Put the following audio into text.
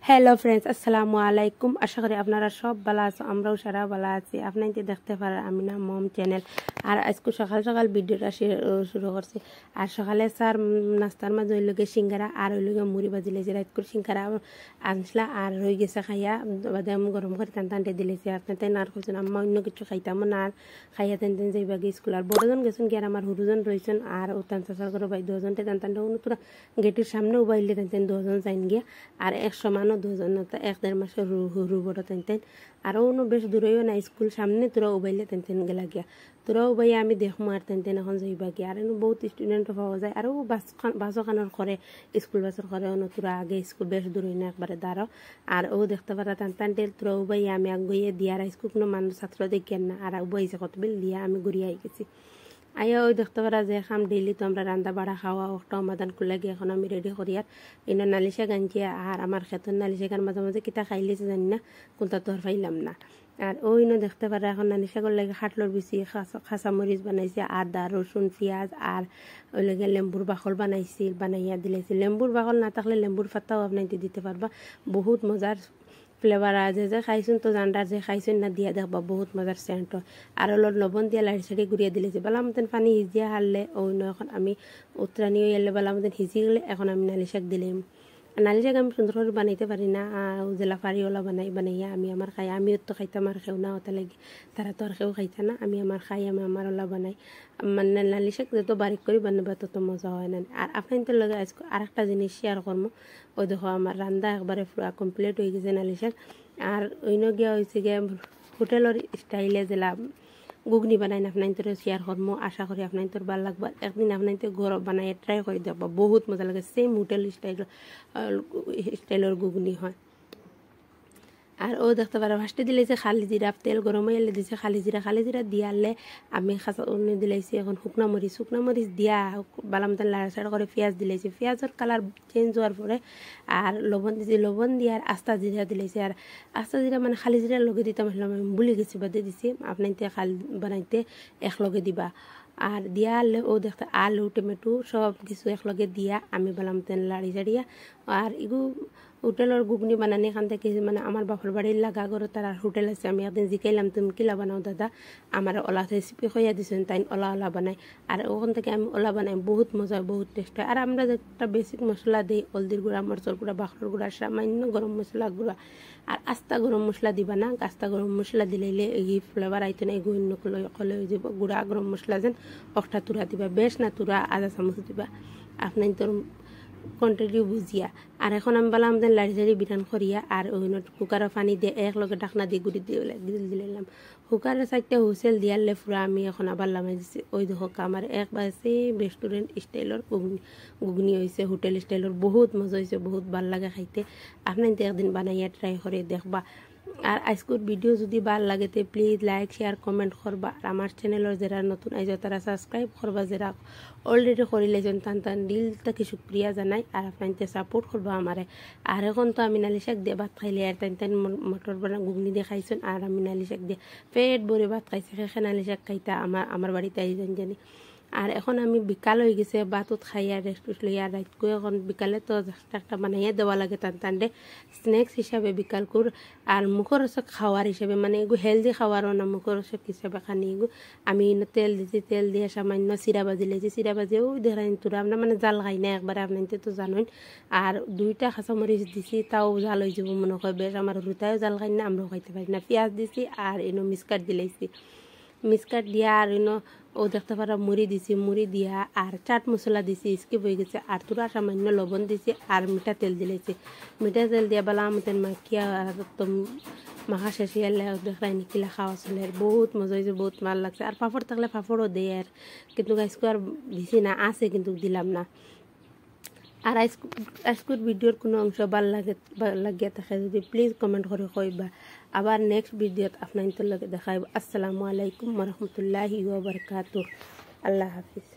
Hello friends, আসসালামু আলাইকুম। আশা করি আপনারা সব ভালো আছো, আমরাও সারা ভালো আছি। আপনাকে দেখতে পারেন আমি না মম চ্যানেল। আর আজকে সকাল সকাল ভিডিওটা শুরু করছি। আর সকালে স্যার নাস্তার মাঝে ওই লোকে সিঙ্গারা আর ওই লোকে মুড়ি ভাজি লেছে। রাত করে সিঙ্গারা আনসলা আর রয়ে গেছে খাইয়া বাদে আমি গরম করে টান টানটে দিলেছি। আপনি তাই না আর করছেন আম্মা অন্য কিছু খাইতাম না আর খাইয়া টান টান যাইবা গিয়ে স্কুল। আর বড়জন গেছেন কি আর আমার হুরুজন রয়েছেন আর ও টান চাষার করে ভাই দুজনটে টান টানটা তোরা গেটের সামনে উবাইলে টান টান দুজন যাইন গিয়া আর 100 মানও দুজন এক দেড় মাসের হুরু বড় টান টান আরও অন্য বেশ দূরেও না স্কুল সামনে তোরা উবাইলে টান টান গেলা গিয়া তোরা উবাই আমি দেখো আর টান টান এখন যাইবা গিয়া আর বহুত স্টুডেন্টও পাওয়া যায়। আরও বাসও খানোর করে স্কুল বাসের করে তোরা আগে স্কুল বেশ দূরে না একবারে দাঁড়ো আর ও দেখতে পারা টান টান টেল তোরা উবাই আমি আগুয়ে দিয়ার স্কুল কোনো মানুষ ছাত্র দেখেন না আর উবাইছে কত বিল দিয়া আমি ঘুরিয়ে গেছি। আইয়া ওই দেখতে পারা যে খাম ডেইলি তো আমরা রান্না বাড়া খাওয়া একটা সমাধান করলে গিয়ে এখন আমি রেডি করি আর ইনো নালিশা গাঞ্চি আর আমার খেতন নালিশা গান মাঝে মাঝে কিতা খাইলেছে জানি না কোনটা তো আর পাইলাম না। আর ওই নো দেখতে পারা এখন নালিশা করলে খাটলোর বেশি খাসা মরিচ বানাইছে আদা রসুন পেঁয়াজ আর ওই লাগে লেম্বুর বাকল বানাইছিল বানাইয়া দিলাইছিল। লেম্বুর বাকল না থাকলে লেম্বুর পাতাও আপনাইতে দিতে পারবা, বহুত মজার ফ্লেভার আছে যে খাইছেন তো জানডার যে খাইছেন না দিয়া দেখবা বহুত মজার সেন্ট। আর হলো লবণ দিয়ে লাড়ি সাড়ি ঘুরিয়ে দিলেছে বেলা মতন পানি হিজিয়া হারলে ওই এখন আমি উত্তরানি এলে বেলা মতন হিজি গেলে এখন আমি নালি শাক দিলাম। নালি শাক আমি সুন্দর করে বানাইতে পারি না, জেলা ফারিওলা বানাইয়া আমি আমার খাই। আমিও তো খাইতাম আর খেও না ওটা লাগে তারা তো আর খেও খাইতা না, আমি আমার খাই আমি আমার ওলা বানাই। মানে নালি শাক যত বারিক করে বানাবা তত মজা হয় না। আর আপনাদের লগে আজকে আর একটা জিনিস শেয়ার করবো। ওই দেখো আমার রান্না একবারে পুরা কমপ্লিট হয়ে গেছে নালি শাক। আর অন্য গিয়া হয়েছে গিয়ে হোটেলের স্টাইলে জেলা গুগনি বানাই আপনাদের শেয়ার করবো। আশা করি আপনাদের ভালো লাগবে। একদিন আপনাদের ঘর বানাই ট্রাই করে দেখবা, বহুত মজা লাগে। সেম হোটেল স্টাইলের গুগনি হয়। আর ও দেখতে পারো ফার্স্টে দিলাইছে খালি জিরা, তেল গরম হয়ে দিয়েছে খালি জিরা দিয়ালে আমি খাসা অন্য দিলাইছি এখন শুকনা মরিচ দিয়া বালামতান লাড়াচাড়া করে পেঁয়াজ দিলাইছি। পেঁয়াজের কালার চেঞ্জ হওয়ার পরে আর লবণ দিয়েছি, লবণ দিয়ে আর আস্তা জিরা দিলাইছি। আর আস্তা জিরা মানে খালি জিরা লগে দিতাম আমি ভুলে গেছি বাদে দিছি। আপনাইতে খালি বানাইতে একলগে দিবা আর দিয়া আলে ও দেখতে আলু টমেটো সব কিছু একলগে দিয়া আমি বালামতেন লাড়ি চাড়িয়া আর এগু হোটেলের গুগনি বানানি এখান থেকে মানে আমার বাপর বাড়ির লাগা করে তার হোটেল আছে। আমি একদিন জিকাইলাম তুমি কিলা বানাও দাদা, আমার ওলা রেসিপি খইয়া দিছেন তাই ওলা বানাই। আর ওখান থেকে আমি ওলা বানাই, বহুত মজা বহুত টেস্ট হয়। আর আমরা একটা বেসিক মশলা দিই হলদির গুঁড়া মরচর গুঁড়া বাখর গুঁড়া সামান্য গরম মশলা গুঁড়া। আর আস্তা গরম মশলা দিবা না, আস্তা গরম মশলা দিলে এই ফ্লেভার আইতো না। এগুলো অন্য কলে যাব গুঁড়া গরম মশলা যেন একটা তুরা দিবা, বেশ না তুরা আধা চামচ দিবা আপনার তোর কোয়ান্টিটি বুঝিয়া। আর এখন আমি বললাম আমাদের লাড়ি চাড়ি বিরান করিয়া আর ওই কুকারের পানি দিয়ে একলগে ডাকনা দিয়ে গুড়ি দিয়ে দিলাম। কুকারের সাইডটা হুইসেল দিয়ালে পুরা আমি এখন আবার লামাই দিছি। ওই দেখো আমার একবার রেস্টুরেন্ট স্টাইলের গুগনি হয়েছে, হোটেল স্টাইলের বহুত মজা হয়েছে, বহুত ভাল লাগে খাইতে। আপনার একদিন বানাইয়া ট্রাই করে দেখবা। আর আজকের ভিডিও যদি ভাল লাগে তো প্লিজ লাইক শেয়ার কমেন্ট করবা। আর আমার চ্যানেলের যারা নতুন আইজ তারা সাবস্ক্রাইব করবা, যারা অলরেডি করে লেছেন টান দিল থেকে সুক্রিয়া জানাই। আর আপনাদের সাপোর্ট করবা আমারে। আর এখন তো আমি নালি শাক দিয়ে ভাত খাইলে আর টান মটর বানা ঘুগনি দিয়ে খাইছেন আর আমি নালি শাক দিয়ে পেট ভরে ভাত খাইছে। সেখানে নালি শাক খাইতা আমার বাড়িতে আই জানি। আর এখন আমি বিকাল হয়ে গেছে বাতুত খাইয়া রেস্ট লইয়া রাত করে এখন বিকালে তো একটা বানাইয়া দেওয়া লাগে টান স্ন্যাক্স হিসাবে বিকাল কর। আর মুখর রসক খাওয়ার হিসাবে মানে এগু হেলদি খাওয়ারও না, মুখর রসক হিসাবে খানি এগু আমি তেল দিছি, তেল দিয়ে সামান্য চিরা বাজি লেছি, চিরা বাজিও দেখাই তোরা আমরা মানে জাল খাই না একবারে আপনাদের তো জানেন। আর 2টা কাঁচামরিচ দিছি তাও জাল হয়ে যাব মনে হয় বেশ। আমার রুতাও জাল খাই না, আমরাও খাইতে পারি না। পেঁয়াজ দিছি আর মিসকাট দিলাইছি, মিসকাট দিয়া আর ও দেখতে পারা মুড়ি দিছি, মুড়ি দিয়া আর চাট মশলা দিছি স্কিপ হয়ে গেছে। আর তোরা সামান্য লবণ দিছি আর মিঠা তেল দিলেছি। মিঠা তেল দিয়া বেলা মতেন মাখিয়া একদম মাখা শেষে এলে দেখাই নিকিলা খাওয়া চলে। আর বহুত মজা হয়েছে, বহুত ভাল লাগছে। আর পাপড় থাকলে পাপড়ও দেয় আর কিন্তু আজকে আর দিছি না, আছে কিন্তু দিলাম না। আর আজকের ভিডিওর কোনো অংশ ভাল লাগিয়া থাকে যদি প্লিজ কমেন্ট করে কইবা। আবার নেক্সট ভিডিওত আপনাদের লগে দেখাইব। আসসালামু আলাইকুম ওয়া রাহমাতুল্লাহি ওয়া বারাকাতুহু। আল্লাহ হাফিজ।